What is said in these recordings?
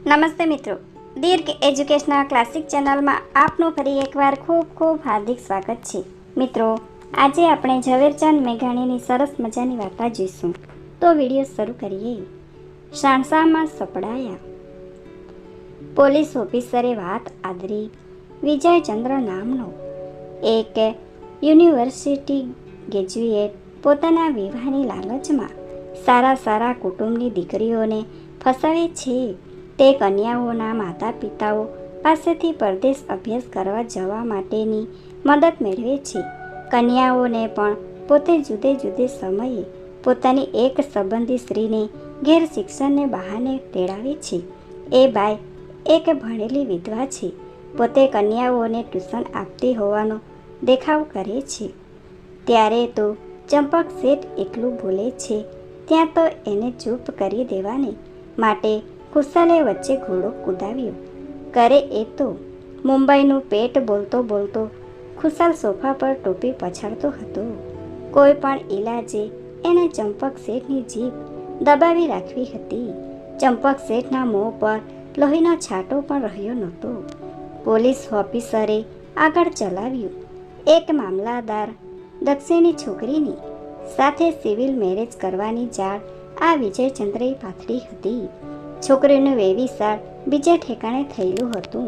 નમસ્તે મિત્રો, દીર્ઘ educational classic ચેનલમાં આપનું ફરી એકવાર ખૂબ ખૂબ હાર્દિક સ્વાગત છે. મિત્રો, આજે આપણે ઝવેરચંદ મેઘાણીની સરસ મજાની વાર્તા જોઈશું. તો વિડીયો શરૂ કરીએ. સાણસામાં સપડાયા. પોલીસ ઓફિસરે વાત આદરી. વિજયચંદ્ર નામનો એક યુનિવર્સિટી ગ્રેજ્યુએટ પોતાના વિવાહની લાલચમાં સારા કુટુંબની દીકરીઓને ફસાવે છે. તે કન્યાઓના માતા પિતાઓ પાસેથી પરદેશ અભ્યાસ કરવા જવા માટેની મદદ મેળવે છે. કન્યાઓને પણ પોતે જુદે સમયે પોતાની એક સંબંધી સ્ત્રીને ઘેર શિક્ષણને બહાને તેડાવે છે. એ બાઈ એક ભણેલી વિધવા છે. પોતે કન્યાઓને ટ્યુશન આપતી હોવાનો દેખાવ કરે છે. ત્યારે તો ચંપક શેઠ એકલું બોલે છે ત્યાં તો એને ચૂપ કરી દેવાને માટે ખુશાલે વચ્ચે ઘોડો કુદાવ્યો કરે. એ તો મુંબઈનું પેટ બોલતો ખુશાલ સોફા પર ટોપી પછાડતો હતો. કોઈ પણ ઈલાજે એને ચંપક શેઠની જીભ દબાવી રાખવી હતી. ચંપક શેઠના મોં પર લોહીનો છાંટો પણ રહ્યો નહોતો. પોલીસ ઓફિસરે આગળ ચલાવ્યું. એક મામલાદાર દક્ષિણી છોકરીની સાથે સિવિલ મેરેજ કરવાની જાળ આ વિજયચંદ્રે પાથરી હતી. છોકરીનું વેવિશાળ બીજે ઠેકાણે થયેલું હતું.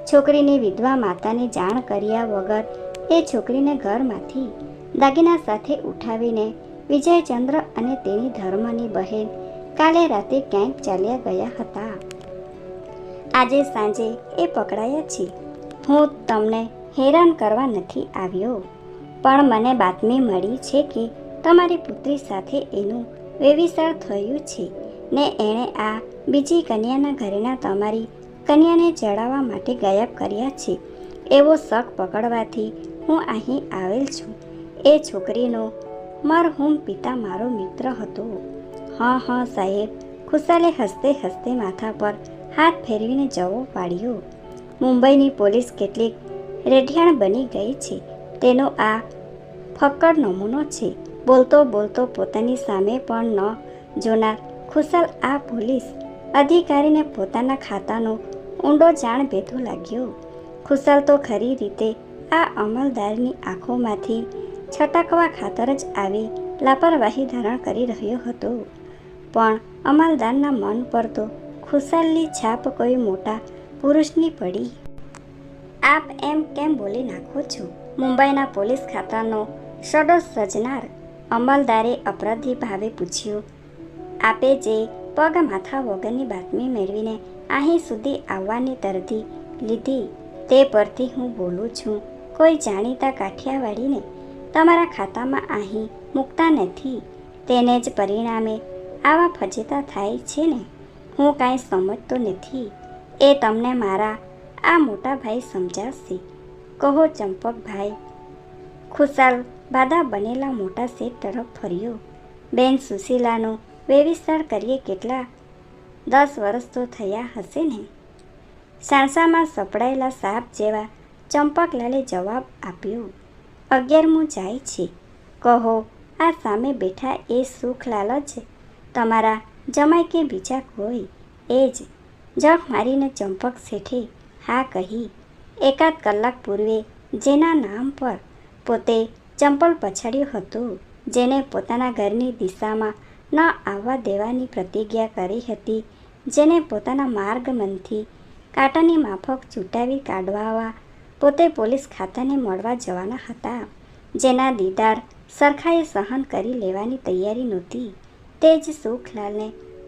છોકરીની વિધવા માતાને જાણ કર્યા વગર એ છોકરીને ઘરમાંથી દાગીના સાથે ઉઠાવીને વિજયચંદ્ર અને તેની ધર્મની બહેન કાલે રાતે ક્યાંક ચાલ્યા ગયા હતા. આજે સાંજે એ પકડાયા છે. હું તમને હેરાન કરવા નથી આવ્યો, પણ મને બાતમી મળી છે કે તમારી પુત્રી સાથે એનું વેવિશાળ થયું છે ને એણે આ બીજી કન્યાના ઘરેણા તમારી કન્યાને જડાવવા માટે ગાયબ કર્યા છે. એવો શક પકડવાથી હું અહીં આવેલ છું. એ છોકરીનો મરહૂમ પિતા મારો મિત્ર હતો. હા સાહેબ, ખુશાલે હસતે માથા પર હાથ ફેરવીને જવાબ પાડ્યો. મુંબઈની પોલીસ કેટલીક રેઢિયાણ બની ગઈ છે તેનો આ ફક્કડ નમૂનો છે. બોલતો પોતાની સામે પણ ન જોનાર ખુશાલ આ પોલીસ અધિકારીને પોતાના ખાતાનો ઊંડો જાણ ભેદો લાગ્યો. ખુશાલ તો ખરી રીતે આ અમલદારની આંખોમાંથી છટકવા ખાતર જ આવી લાપરવાહી ધારણ કરી રહ્યો હતો. પણ અમલદારના મન પર તો ખુશાલની છાપ કોઈ મોટા પુરુષની પડી. આપ એમ કેમ બોલી નાખો છો? મુંબઈના પોલીસ ખાતાનો સડો સજનાર અમલદારે અપરાધી ભાવે પૂછ્યું. આપે જે પગ માથા વગરની બાતમી મેળવીને અહીં સુધી આવવાની તરદી લીધી તે પરથી હું બોલું છું. કોઈ જાણીતા કાઠિયાવાડીને તમારા ખાતામાં અહીં મૂકતા નથી. તેને જ પરિણામે આવા ફજેતા થાય છે ને. હું કાંઈ સમજતો નથી. એ તમને મારા આ મોટા ભાઈ સમજાવશે. કહો ચંપકભાઈ. ખુશાલ બાદા બનેલા મોટા શેઠ તરફ ફર્યો. બેન સુશીલાનું વેવિશાળ કરીએ કેટલા 10 વર્ષ તો થયા હશે ને. સાણસામાં સપડાયેલા સાપ જેવા ચંપકલાલે જવાબ આપ્યો. 11મું જાય છે. કહો આ સામે બેઠા એ સુખલાલ જ તમારા જમાઈ કે બીજા કોઈ? એ જ જખ મારીને ચંપક શેઠે હા કહી. એકાદ કલાક પૂર્વે જેના નામ પર પોતે ચંપલ પછાડ્યું હતું, જેને પોતાના ઘરની દિશામાં ન આવવા દેવાની પ્રતિજ્ઞા કરી હતી, જેને પોતાના માર્ગમનથી કાંટાની માફક છૂટાવી કાઢવા પોતે પોલીસ ખાતાને મળવા જવાના હતા, જેના દીદાર સરખાએ સહન કરી લેવાની તૈયારી નહોતી, તે જ સુખલાલને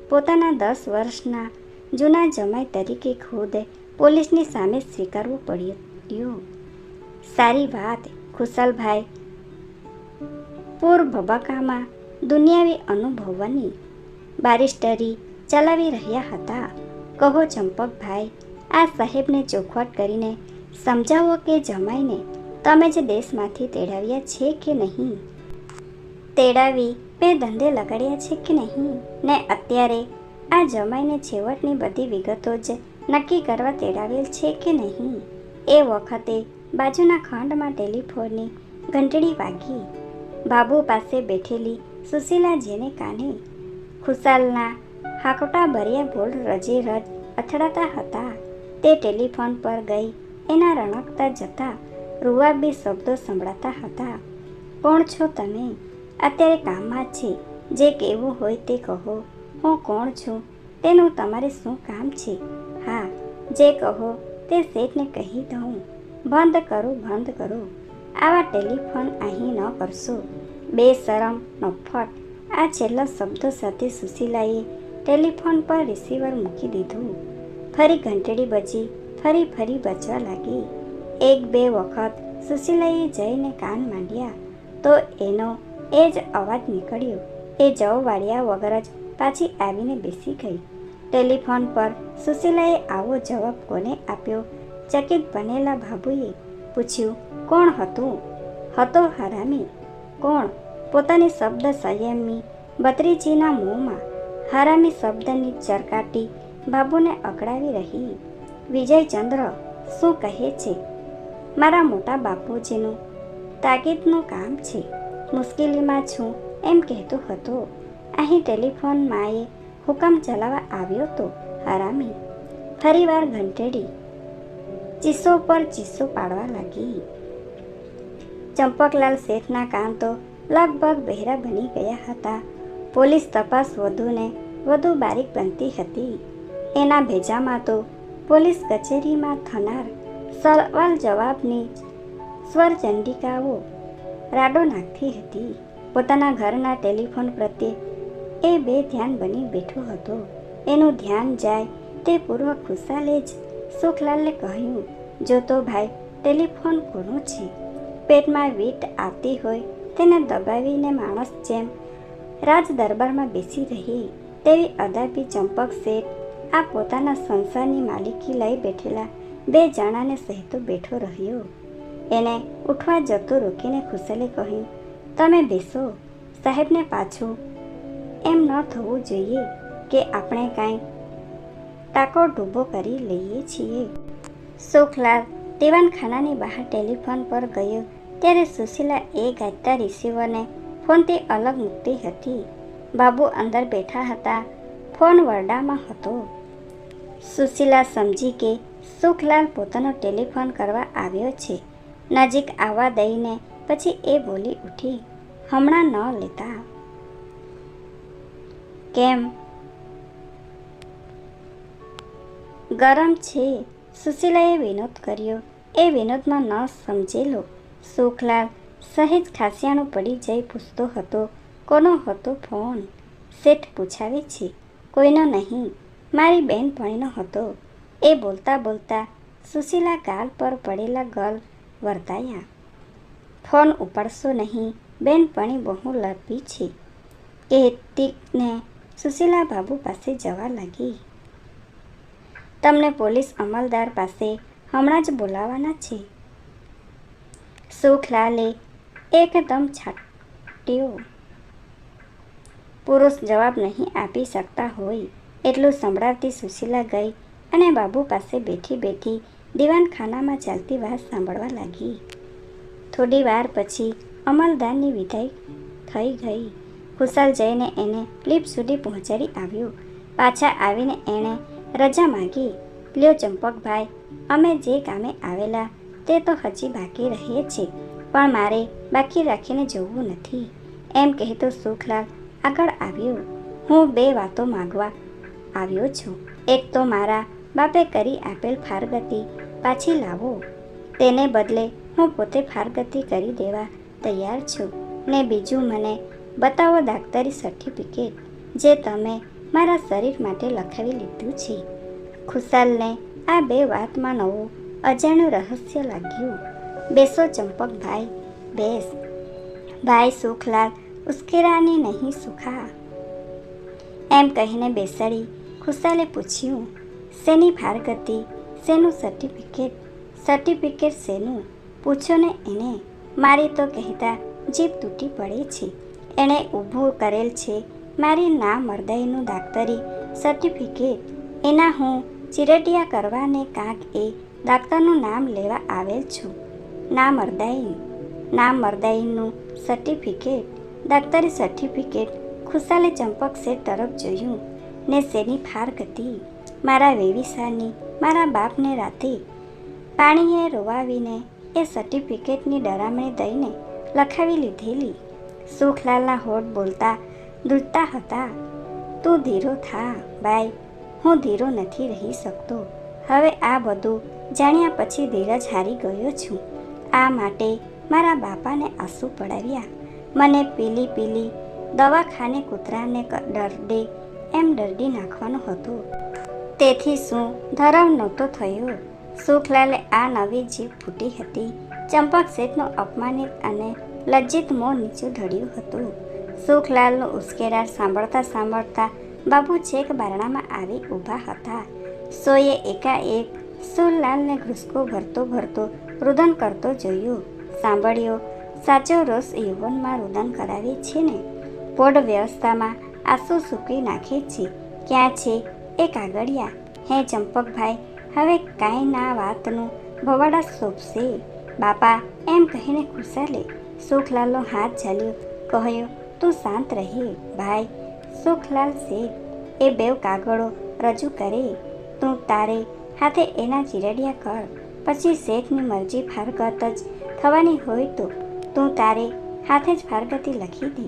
પોતાના 10 વર્ષના જૂના જમાઈ તરીકે ખુદ પોલીસની સામે સ્વીકારવું પડ્યું. સારી વાત. ખુશાલભાઈ પૂર ભબકામાં દુનિયાવી અનુભવની બારિસ્ટરી ચલાવી રહ્યા હતા. કહો ચંપકભાઈ, આ સાહેબને ચોખવટ કરીને સમજાવો કે જમાઈને તમે જ દેશમાંથી તેડાવ્યા છે કે નહીં? તેડાવી બે ધંધે લગાડ્યા છે કે નહીં? ને અત્યારે આ જમાઈને છેવટની બધી વિગતો જ નક્કી કરવા તેડાવેલ છે કે નહીં? એ વખતે બાજુના ખંડમાં ટેલિફોનની ઘંટડી વાગી. બાબુ પાસે બેઠેલી સુશીલા જેને કાને ખુશાલના હાકટા ભર્યા બોલ રજે રજ અથડાતા હતા. તે ટેલિફોન પર ગઈ. એના રણકતા જતા રૂવાબી શબ્દો સંભળાતા હતા. કોણ છો તમે? અત્યારે કામમાં છે. જે કહેવું હોય તે કહો. હું કોણ છું તેનું તમારે શું કામ છે? હા, જે કહો તે શેઠને કહી દઉં. બંધ કરો, બંધ કરો. આવા ટેલિફોન અહીં ન કરશો. બેશરમ, નફ્ફટ. આ છેલ્લા શબ્દો સાથે સુશીલાએ ટેલિફોન પર રિસીવર મૂકી દીધું. ફરી ઘંટડી બજી. ફરી બજવા લાગી. એક બે વખત સુશીલાએ જઈને કાન માંડ્યા તો એનો એ જ અવાજ નીકળ્યો. એ જવાબવાળ્યા વગર જ પાછી આવીને બેસી ગઈ. ટેલિફોન પર સુશીલાએ આવો જવાબ કોને આપ્યો? ચકિત બનેલા બાબુએ પૂછ્યું. કોણ હતું? હતો હરામી. કોણ? પોતાની શબ્દ સંયમી ભત્રીજીના મોંમાં હરામી શબ્દની ચરકાટી બાબુને અકળાવી રહી. વિજયચંદ્ર શું કહે છે? મારા મોટા બાપુજીનું તાકીદનું કામ છે. મુશ્કેલીમાં છું એમ કહેતો હતો. અહીં ટેલિફોન માએ હુકમ ચલાવવા આવ્યો તો હરામી. ફરીવાર ઘંટેડી ચીસો પર ચીસો પાડવા લાગી. ચંપકલાલ શેઠના કાન તો લગભગ બહેરા બની ગયા હતા. પોલીસ તપાસ વધુને વધુ બારીક બનતી હતી. એના ભેજામાં તો પોલીસ કચેરીમાં થનાર સવાલ જવાબની સ્વરચંડિકાઓ રાડો નાખતી હતી. પોતાના ઘરના ટેલિફોન પ્રત્યે એ બેધ્યાન બની બેઠો હતો. એનું ધ્યાન જાય તે પૂર્વ ખુશાલે જ સુખલાલને કહ્યું. જોતો ભાઈ, ટેલિફોન કોનો છે? પેટમાં વીટ આવતી હોય તેને દબાવીને માણસ જેમ રાજ દરબારમાં બેસી રહી તેવી અદાપી ચંપક શેઠ આ પોતાના સંસારની માલિકી લઈ બેઠેલા બે જણાને સહેતો બેઠો રહ્યો. એને ઉઠવા જતો રોકીને ખુશાલે કહ્યું. તમે બેસો. સાહેબને પાછું એમ ન થવું જોઈએ કે આપણે કાંઈ ટાંકો ડૂબો કરી લઈએ છીએ. સુખલાલ દીવાનખાનાની બહાર ટેલિફોન પર ગયો ત્યારે સુશીલા એ ગાજતા રિસીવરને ફોનથી અલગ મૂકતી હતી. બાબુ અંદર બેઠા હતા. ફોન વરડામાં હતો. સુશીલા સમજી કે સુખલાલ પોતાનો ટેલિફોન કરવા આવ્યો છે. નજીક આવવા દઈને પછી એ બોલી ઉઠી. હમણાં ન લેતા. કેમ? ગરમ છે. સુશીલાએ વિનોદ કર્યો. એ વિનોદમાં ન સમજેલો સુખલાલ સહેજ ખાસિયાણું પડી જઈ પૂછતો હતો. કોનો હતો ફોન? શેઠ પૂછાવે છે. કોઈનો નહીં, મારી બહેનપણીનો હતો. એ બોલતા બોલતા સુશીલા ગાલ પર પડેલા ગલ વર્તાયા. ફોન ઉપાડશો નહીં, બહેનપણી બહુ લપી છે કહેતીને સુશીલા બાબુ પાસે જવા લાગી. તમને પોલીસ અમલદાર પાસે હમણાં જ બોલાવવાના છે. સુખલાલે એકદમ છાટ્યો. પુરુષ જવાબ નહીં આપી શકતા હોય એટલું સંભળાવતી સુશીલા ગઈ અને બાબુ પાસે બેઠી બેઠી દીવાનખાનામાં ચાલતી વાત સાંભળવા લાગી. થોડી વાર પછી અમલદારની વિદાય થઈ ગઈ. ખુશાલ જઈને એને લિફ્ટ સુધી પહોંચાડી આવ્યો. પાછા આવીને એણે રજા માગી. લ્યો ચંપકભાઈ, અમે જે કામે આવેલા તે તો હજી બાકી રહે છે, પણ મારે બાકી રાખીને જવું નથી એમ કહેતો સુખલાલ આગળ આવ્યો. હું બે વાતો માગવા આવ્યો છું. એક તો મારા બાપે કરી આપેલ ફારગતી પાછી લાવો. તેને બદલે હું પોતે ફારગતી કરી દેવા તૈયાર છું. ને બીજું, મને બતાવો દાક્તરી સર્ટિફિકેટ જે તમે મારા શરીર માટે લખાવી લીધું છે. ખુશાલને આ બે વાતમાં નવું અજાણ્યું રહસ્ય લાગ્યું. બેસો ચંપકભાઈ, બેસ. ભાઈ સુખલાલ ઉશ્કેરાની નહીં સુખા એમ કહીને બેસાડી ખુશાલે પૂછ્યું. શેની ફારગતી? શેનું સર્ટિફિકેટ? સર્ટિફિકેટ શેનું? પૂછો ને એને. મારી તો કહેતા જીભ તૂટી પડે છે. એણે ઊભું કરેલ છે મારી ના મરદાઈનું દાક્તરી સર્ટિફિકેટ. એના હું ચીરટિયા કરવાને કાંક એ દાક્તરનું નામ લેવા આવેલ છું. ના મરદાઈનું સર્ટિફિકેટ, દાક્તરી સર્ટિફિકેટ. ખુશાલે ચંપક શેઠ તરફ જોયું. ને શેની ફારગતી? મારા વેવિસારની મારા બાપને રાતે પાણીએ રોવાવીને એ સર્ટિફિકેટની ડરામણી દઈને લખાવી લીધેલી. સુખલાલના હોઠ બોલતા ધ્રુજતા હતા. તું ધીરો થા બાઈ, હું ધીરો નથી રહી શકતો. હવે આ બધું જાણ્યા પછી ધીરજ હારી ગયો છું. આ માટે મારા બાપાને આંસુ પડાવ્યા. મને પીલી દવાખાને કૂતરાને ડરડે એમ ડરડી નાખવાનો હતો. તેથી શું ધરમ નહોતો થયો. સુખલાલે આ નવી જીભ ફૂટી હતી. ચંપક શેઠનું અપમાનિત અને લજ્જિત મોં નીચું ઢળ્યું હતું. સુખલાલનું ઉશ્કેરાટ સાંભળતા બાબુ છેક બારણામાં આવી ઊભા હતા. સોએ એકાએક સુખલાલને ઘૂસકો ભરતો રુદન કરતો જોયો. સાંભળ્યો, સાચો રોષ યૌવનમાં રુદન કરાવે છે ને. પોડ વ્યવસ્થામાં આંસુ સૂકવી નાખે છે. ક્યાં છે એ કાગળિયા? હે ચંપકભાઈ, હવે કાંઈ ના વાતનું ભવાડા શોભશે. બાપા એમ કહીને ખુશાલે સુખલાલનો હાથ ઝાલ્યો. કહ્યું, તું શાંત રહે ભાઈ. સુખલાલ શેઠ એ બેવ કાગળો રજૂ કરે. તું તારે હાથે એના ચીરડિયા કર. પછી શેઠની મરજી ફારગત જ થવાની હોય તો તું તારે હાથે જ ફારગતી લખી દે.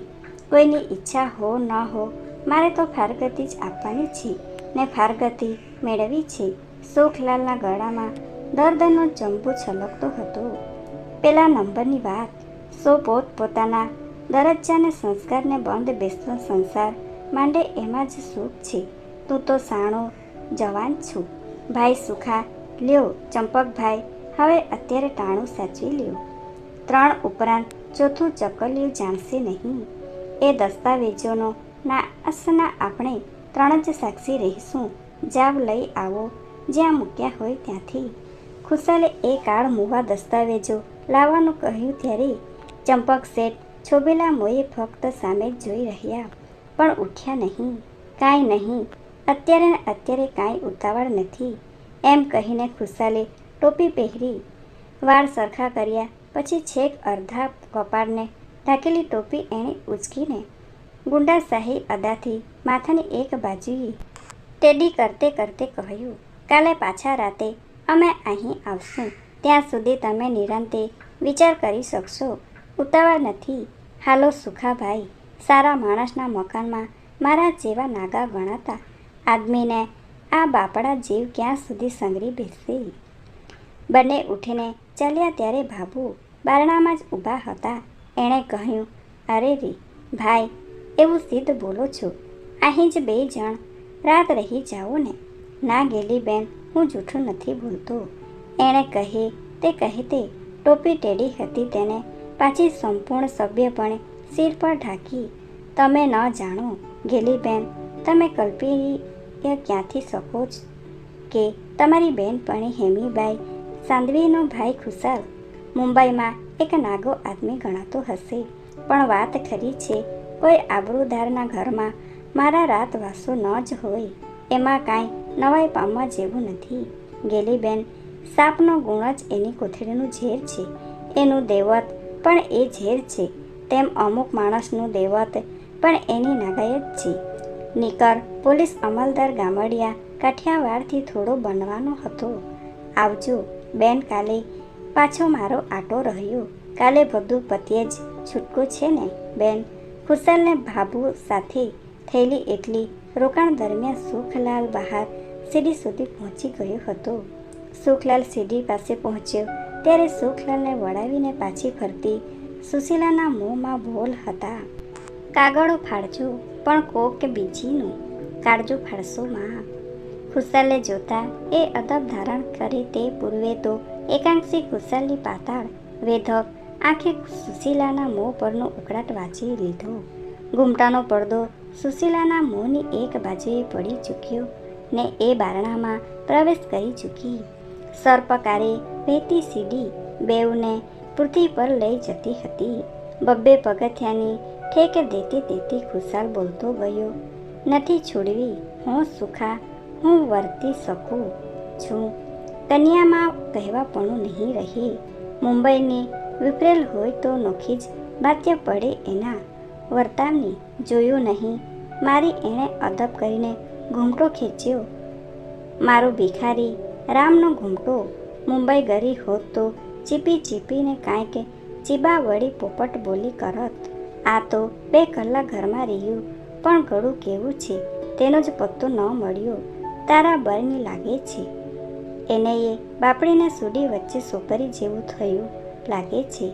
કોઈની ઈચ્છા હો ન હો, મારે તો ફારગતી જ આપવાની છે ને ફારગતી મેળવી છે. સુખલાલના ગળામાં દર્દનો જંબુ છલકતો હતો. પેલા નંબરની વાત. સો પોતાના દરજ્જાને સંસ્કારને બંધ બેસતો સંસાર માંડે એમાં જ સુખ છે. તું તો સાણો જવાન છું ભાઈ. સુખા લ્યો ચંપકભાઈ, હવે અત્યારે ટાણું સાચવી લ્યો. 3 ઉપરાંત ચોથું ચકલિયું જાણશે નહીં. એ દસ્તાવેજોનો નાસના આપણે 3 જ સાક્ષી રહીશું. જાવ લઈ આવો જ્યાં મૂક્યા હોય ત્યાંથી. ખુશાલે એ કાળ મુવા દસ્તાવેજો લાવવાનું કહ્યું ત્યારે ચંપક શેઠ છોબેલા મોએ ફક્ત સામે જ જોઈ રહ્યા, પણ ઉઠ્યા નહીં. કાંઈ નહીં, અત્યારે કાંઈ ઉતાવળ નથી એમ કહીને ખુશાલે ટોપી પહેરી, વાળ સરખા કર્યા. પછી છેક અડધા કપાળને ઢાંકેલી ટોપી એણે ઉંચકીને ગુંડાશાહી અદાથી માથાની એક બાજુએ ટેડી કરતે કહ્યું, કાલે પાછા રાતે અમે અહીં આવશું. ત્યાં સુધી તમે નિરાંતે વિચાર કરી શકશો. ઉતાવળ નથી. હાલો સુખાભાઈ. સારા માણસના મકાનમાં મારા જેવા નાગા ગણાતા આદમીને આ બાપડા જીવ ક્યાં સુધી સંગરી બેસશે? બંને ઉઠીને ચાલ્યા ત્યારે ભાભુ બારણામાં જ ઊભા હતા. એણે કહ્યું, અરે રે ભાઈ, એવું સીધ બોલો છો? અહીં જ 2 જણ રાત રહી જાઓ ને. ના ગેલી બેન, હું જૂઠું નથી બોલતો. એણે કહેતે ટોપી ટેડી હતી તેને પાછી સંપૂર્ણ સભ્યપણે સિર પર ઢાંકી. તમે ન જાણો ગેલીબેન, તમે કલ્પી ક્યાંથી શકો જ કે તમારી બહેનપણી હેમીબાઈ સાંધવીનો ભાઈ ખુશાલ મુંબઈમાં એક નાગો આદમી ગણાતો હશે. પણ વાત ખરી છે, કોઈ આબરૂદારના ઘરમાં મારા રાતવાસો ન જ હોય એમાં કાંઈ નવાઈ પામવા જેવું નથી. ગેલીબેન, સાપનો ગુણ જ એની કોથળીનું ઝેર છે. એનું દેવત પણ એ ઝેર છે, તેમ અમુક માણસનું દેવત પણ એની નાગાયત છે. નીકર પોલીસ અમલદાર ગામડિયા કાઠિયાવાડથી થોડો બનવાનો હતો. આવજો બેન, કાલે પાછો મારો આટો રહ્યો. કાલે બધું પતિએ જ છૂટકો છે ને બેન? ખુશાલને ભાભુ સાથે થયેલી એટલી રોકાણ દરમિયાન સુખલાલ બહાર સીડી સુધી પહોંચી ગયો હતો. સુખલાલ સીડી પાસે પહોંચ્યો ત્યારે સુખલાલને વળાવીને પાછી ફરતી સુશીલાના મોંમાં બોલ હતા. કાગળો ફાડજો, પણ કોક બીજીનું કાળજો ફાડશો માં. ખુશાલને જોતા એ અદબ ધારણ કરે તે પૂર્વે તો એકાંક્ષી ખુશાલની પાતાળ વેધક આંખે સુશીલાના મોં પરનો ઉકળાટ વાંચી લીધો. ઘૂમટાનો પડદો સુશીલાના મોંની એક બાજુએ પડી ચૂક્યો ને એ બારણામાં પ્રવેશ કરી ચૂકી. સર્પકારે વહેતી સીડી બેઉને પૃથ્વી પર લઈ જતી હતી. 2 પગથિયાની ઠેક દેતી ખુશાલ બોલતો ગયો, નથી છોડવી હું સુખા, હું વર્તી શકું છું. કન્યામાં કહેવાપણું નહીં રહે. મુંબઈની વિપરેલ હોય તો નોખી જ બાત્ય પડે એના વર્તાવની. જોયું નહીં મારી એણે અદબ કરીને ઘૂમટો ખેંચ્યો. મારો ભિખારી રામનો ઘૂમટો મુંબઈ ગરી હોત તો ચીપી ચીપીને કાંઈક ચીબા વળી પોપટ બોલી કરત. આ તો 2 કલાક ઘરમાં રહ્યું, પણ ગળું કેવું છે તેનો જ પત્તો ન મળ્યો. તારા બરની લાગે છે. એને એ બાપડીને સૂડી વચ્ચે સોપરી જેવું થયું લાગે છે.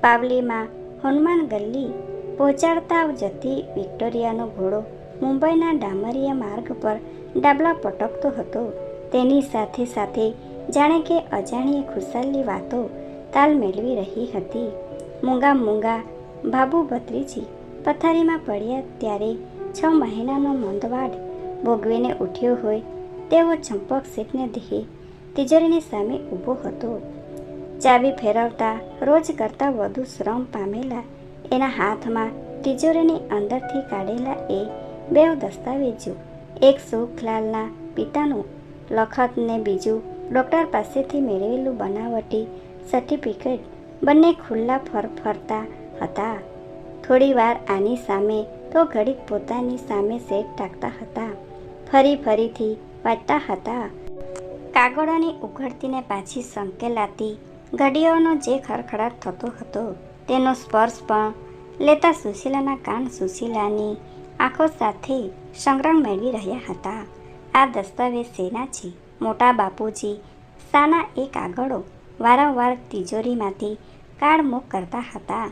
પાવલીમાં હનુમાન ગલ્લી પહોંચાડતા જતી વિક્ટોરિયાનો ઘોડો મુંબઈના ડામરિયા માર્ગ પર ડાબલા પટકતો હતો. તેની સાથે સાથે જાણે કે અજાણીએ ખુશાલની વાતો તાલ મેળવી રહી હતી. મૂંગા બાબુ ભત્રીજી પથારીમાં પડ્યા ત્યારે 6 મહિનાનો મંદવાડ ભોગવીને ઉઠ્યો હોય તેવો ચંપક શેઠને દેહે તિજોરીની સામે ઊભો હતો. ચાવી ફેરવતા રોજ કરતાં વધુ શ્રમ પામેલા એના હાથમાં તિજોરીની અંદરથી કાઢેલા એ 2 દસ્તાવેજો, એક સુખલાલના પિતાનું લખત ને બીજું ડૉક્ટર પાસેથી મેળવેલું બનાવટી સર્ટિફિકેટ, બંને ખુલ્લા ફરફરતા હતા. થોડી વાર આની સામે તો ઘડીક પોતાની સામે સેટ ટાકતા હતા, ફરીથી વાંચતા હતા. કાગળોની ઉઘડતીને પાછી સંકેલાતી ઘડીઓનો જે ખડખડાટ થતો હતો તેનો સ્પર્શ પણ લેતા સુશીલાના કાન સુશીલાની આંખો સાથે સંગ્રહ મેળવી રહ્યા હતા. આ દસ્તાવેજ શેના છે? મોટા બાપુજી સાના એ કાગળો વારંવાર તિજોરીમાંથી કાઢમૂક કરતા હતા.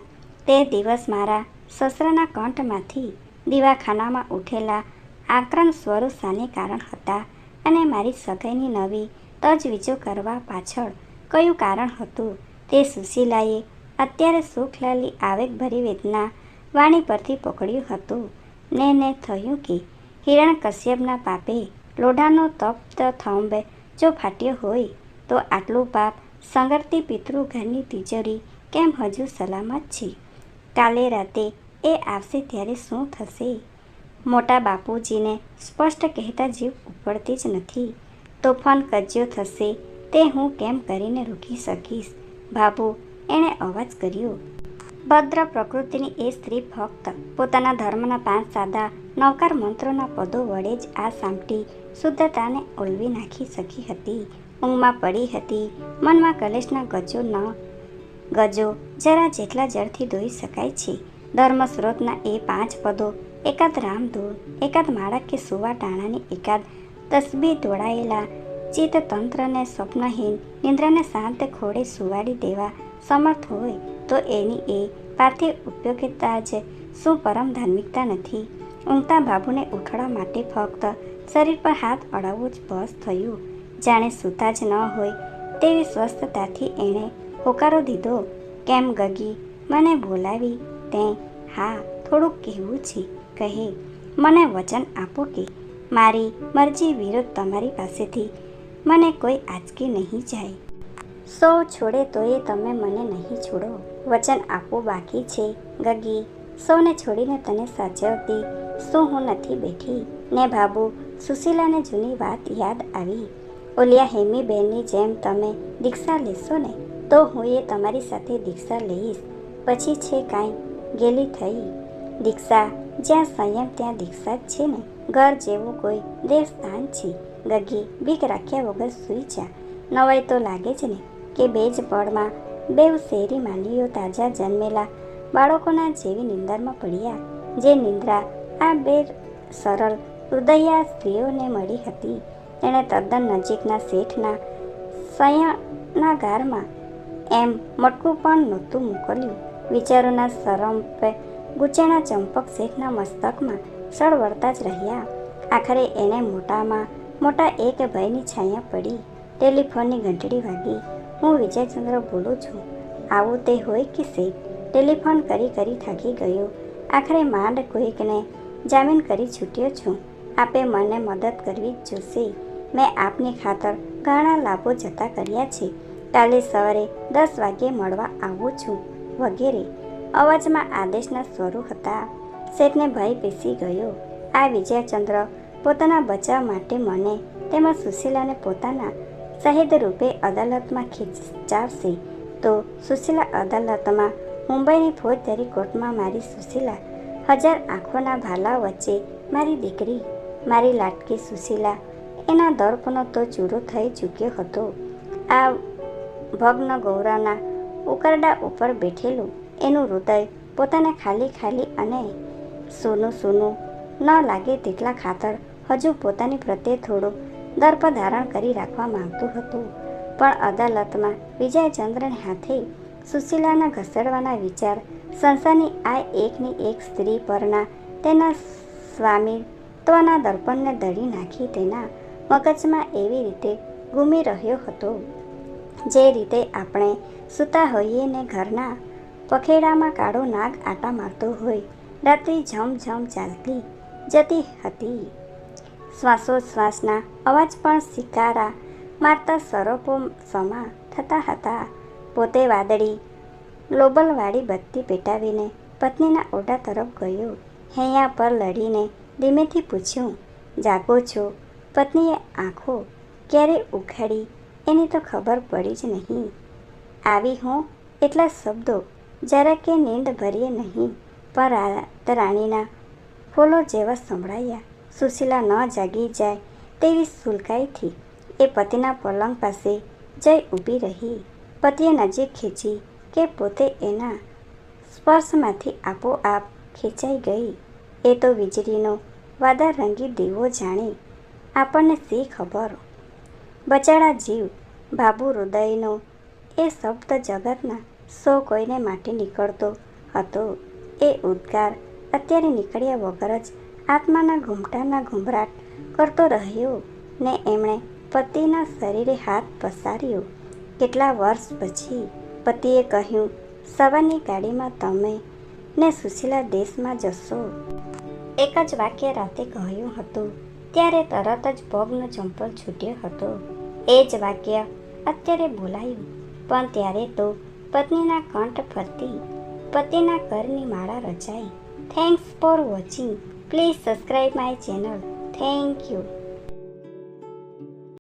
તે દિવસ મારા સસરાના કંઠમાંથી દીવાખાનામાં ઉઠેલા આક્રમ સ્વરો શાને કારણ હતા અને મારી સગાઈની નવી તજવીજો કરવા પાછળ કયું કારણ હતું તે સુશીલાએ અત્યારે સુખલાલી આવેગભરી વેદના વાણી પરથી પકડ્યું હતું. ને થયું કે હિરણ્યકશ્યપના પાપે લોઢાનો તપ્ત થંભ જો ફાટ્યો હોય તો આટલું પાપ સંગરતી પિતૃ ઘરની તિજોરી કેમ હજુ સલામત છે? કાલે રાતે એ આવશે ત્યારે શું થશે? મોટા બાપુજીને સ્પષ્ટ કહેતા જીવ ઉપડતી જ નથી. તોફાન કજ્યો થશે તે હું કેમ કરીને રોકી શકીશ? બાબુ, એણે અવાજ કર્યો. ભદ્ર પ્રકૃતિની એ સ્ત્રી ફક્ત પોતાના ધર્મના 5 સાદા નવકાર મંત્રોના પદો વડે જ આ સામટી શુદ્ધતાને ઓલવી નાખી શકી હતી. ઊંઘમાં પડી હતી. મનમાં કલેશના ગજો જરા જેટલા જળથી ધોઈ શકાય છે. ધર્મ સ્ત્રોતના એ 5 પદો, એકાદ રામધૂન, એકાદ માળા કે સુવા ટાણાની એકાદ તસબીહ દોડાયેલા ચિત્તતંત્રને સ્વપ્નહીન નિંદ્રાને શાંત ખોળે સુવાડી દેવા સમર્થ હોય તો એની એ પાર્થિવ ઉપયોગિતા જ શું પરમ ધાર્મિકતા નથી? ઊંઘતા બાબુને ઉઠાડવા માટે ફક્ત શરીર પર હાથ અડાવવો જ બસ થયું. જાણે સૂતા જ ન હોય તેવી સ્વસ્થતાથી એણે હોકારો દીધો. કેમ ગગી, મને બોલાવી તે? હા, થોડુંક કહેવું છે. કહે, મને વચન આપો કે મારી મરજી વિરુદ્ધ તમારી પાસેથી મને કોઈ આંચકી નહીં જાય. સૌ છોડે તોય તમે મને નહીં છોડો. વચન આપવું બાકી છે ગગી. સૌને છોડીને તને સાચવતી શું હું નથી બેઠી? ને બાબુ, સુશીલાને જૂની વાત યાદ આવી. ઓલિયા હેમીબેનની જેમ તમે દીક્ષા લેશો ને તો હું એ તમારી સાથે દીક્ષા લઈશ. પછી છે કાંઈ ગેલી થઈ. દીક્ષા જ્યાં સંયમ ત્યાં દીક્ષા જ છે ને. ઘર જેવું કોઈ દેવસ્થાન છે. ગગી, બીક રાખ્યા વગર સૂઈ જા. નવાઈ તો લાગે જ ને કે 2 જ પળમાં 2 શેરી માલીઓ તાજા જન્મેલા બાળકોના જેવી નિંદરમાં પડ્યા. જે નિંદ્રા આ 2 સરળ હૃદયા સ્ત્રીઓને મળી હતી તેણે તદ્દન નજીકના શેઠના શયનાગારમાં એમ મટકું પણ નહોતું મોકલ્યું. વિચારોના સરંપે ગુચેણા ચંપક શેઠના મસ્તકમાં સળવળતા જ રહ્યા. આખરે એને મોટામાં મોટા એક ભયની છાયા પડી. ટેલિફોનની ઘંટડી વાગી. હું વિજયચંદ્ર બોલું છું. આવું તે હોય કે શેઠ? ટેલિફોન કરી થાકી ગયો. આખરે માંડ કોઈકને જામીન કરી છૂટ્યો છું. આપે મને મદદ કરવી જ જોશે. મેં આપની ખાતર ઘણા લાભો જતા કર્યા છે. કાલે સવારે 10 વાગ્યે મળવા આવું છું વગેરે. અવાજમાં આદેશના સ્વરો હતા. શેઠને ભય પેસી ગયો. આ વિજયચંદ્ર પોતાના બચાવ માટે મને તેમજ સુશીલાને પોતાના શહીદ રૂપે અદાલતમાં ખીચાવશે તો સુશીલા અદાલતમાં મુંબઈની ફોજદારી કોર્ટમાં મારી સુશીલા 1000 આંખોના ભાલા વચ્ચે મારી દીકરી, મારી લાટકી સુશીલા એના દર્પનો તો ચૂરો થઈ ચૂક્યો હતો. આ ભગ્ન ગૌરવના ઉકરડા ઉપર બેઠેલું એનું હૃદય પોતાને ખાલી ખાલી અને સૂનું સૂનું ન લાગે તેટલા ખાતર હજુ પોતાની પ્રત્યે થોડું દર્પ ધારણ કરી રાખવા માંગતું હતું. પણ અદાલતમાં વિજયચંદ્રને હાથે સુશીલાના ઘસેડવાના વિચાર સંસારની આ એકની એક સ્ત્રી પરના તેના સ્વામિત્વના દર્પણને દળી નાખી તેના મગજમાં એવી રીતે ઘૂમી રહ્યો હતો, જે રીતે આપણે સૂતા હોઈએ ને ઘરના પખેડામાં કાળો નાગ આટા મારતો હોય રાત્રિ ઝમઝમ ચાલતી જતી હતી. શ્વાસોચ્છ્વાસના અવાજ પણ શિકારા મારતા સરોપો સમા થતા હતા. પોતે વાદળી લોબલવાળી બત્તી પેટાવીને પત્નીના ઓરડા તરફ ગયો. હૈયા પર લડીને ધીમેથી પૂછ્યું, જાગો છો? પત્નીએ આંખો ક્યારે ઉઘાડી એની તો ખબર પડી જ નહીં. આવી હું એટલા શબ્દો જરા કે નીંદ ભરીએ નહીં, પણ રાણીના ફૂલો જેવા સંભળાયા. સુશીલા ન જાગી જાય તેવી સુલકાઈથી એ પતિના પલંગ પાસે જઈ ઊભી રહી. પતિએ નજીક ખેંચી કે પોતે એના સ્પર્શમાંથી આપોઆપ ખેંચાઈ ગઈ. એ તો વીજળીનો વાદળરંગી દીવો જાણે. આપણને શી ખબર? બચાડા જીવ બાબુ હૃદયનો એ શબ્દ જગતના સૌ કોઈને માટે નીકળતો હતો. એ ઉદ્ગાર અત્યારે નીકળ્યા વગર જ આત્માના ઘૂમટાના ઘૂંભરાટ કરતો રહ્યો ને એમણે પતિના શરીરે હાથ પસાર્યો. કેટલા વર્ષ પછી પતિએ કહ્યું, સવારની ગાડીમાં તમે ને સુશીલા દેશમાં જશો. એક જ વાક્ય રાતે કહ્યું હતું ત્યારે તરત જ પગનો ચંપલ છૂટ્યો હતો. એ જ વાક્ય અત્યારે બોલાયું, પણ ત્યારે તો પત્નીના કંઠ ફરતી પતિના કરની માળા રચાઈ. Thanks for watching. Please subscribe my channel. Thank you.